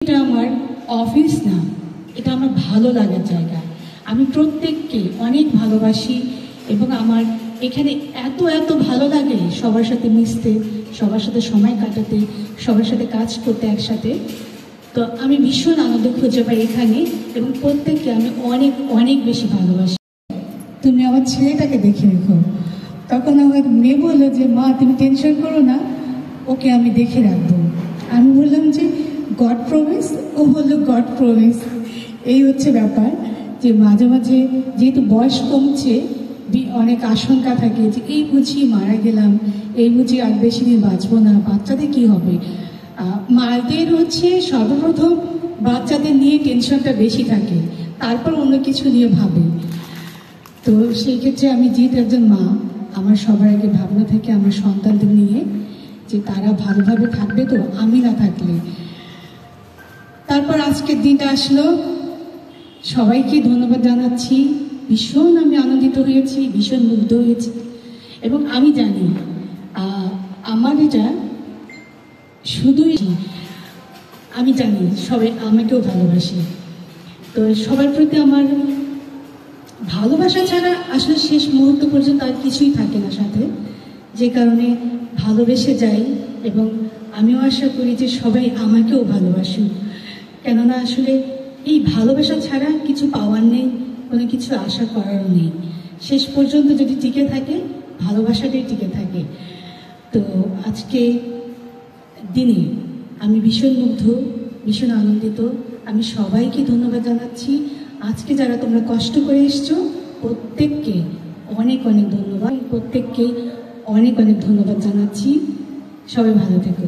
এটা আমার অফিস না, এটা আমার ভালো লাগার জায়গা। আমি প্রত্যেককে অনেক ভালোবাসি এবং আমার এখানে এত এত ভালো লাগে সবার সাথে মিশতে, সবার সাথে সময় কাটাতে, সবার সাথে কাজ করতে একসাথে। তো আমি ভীষণ আনন্দ খুঁজে পাই এখানে এবং প্রত্যেককে আমি অনেক অনেক বেশি ভালোবাসি। তুমি আমার ছেলেটাকে দেখে রেখো। তখন আমার মেয়ে বললো যে মা তুমি টেনশন করো না, ওকে আমি দেখে রাখবো। আমি বললাম যে গড প্রমিস, ও বললো গড প্রমিস। এই হচ্ছে ব্যাপার যে মাঝে মাঝে যেহেতু বয়স কমছে অনেক আশঙ্কা থাকে যে এই বুঝি মারা গেলাম, এই বুঝি আর বেশি দিন বাঁচবো না, বাচ্চাদের কি হবে। মায়েদের হচ্ছে সর্বপ্রথম বাচ্চাদের নিয়ে টেনশনটা বেশি থাকে, তারপর অন্য কিছু নিয়ে ভাবে। তো সেই ক্ষেত্রে আমি যেহেতু একজন মা, আমার সবার আগে ভাবনা থাকে আমার সন্তানদের নিয়ে, যে তারা ভালোভাবে থাকবে তো আমি না থাকলে। তারপর আজকের দিনটা আসলো, সবাইকে ধন্যবাদ জানাচ্ছি। ভীষণ আমি আনন্দিত হয়েছি, ভীষণ মুগ্ধ হয়েছি এবং আমি জানি আমার এটা শুধুই, আমি জানি সবাই আমাকেও ভালোবাসে। তো সবার প্রতি আমার ভালোবাসা ছাড়া আসলে শেষ মুহূর্ত পর্যন্ত আর কিছুই থাকে না সাথে, যে কারণে ভালোবেসে যাই এবং আমিও আশা করি যে সবাই আমাকেও ভালোবাসুক। কেননা আসলে এই ভালোবাসা ছাড়া কিছু পাওয়ার নেই, কোনো কিছু আশা করারও নেই। শেষ পর্যন্ত যদি টিকে থাকে ভালোবাসাটাই টিকে থাকে। তো আজকে দিনে আমি ভীষণ মুগ্ধ, ভীষণ আনন্দিত। আমি সবাইকে ধন্যবাদ জানাচ্ছি। আজকে যারা তোমরা কষ্ট করে এসছো প্রত্যেককে অনেক অনেক ধন্যবাদ, প্রত্যেককে অনেক অনেক ধন্যবাদ জানাচ্ছি। সবাই ভালো থেকো।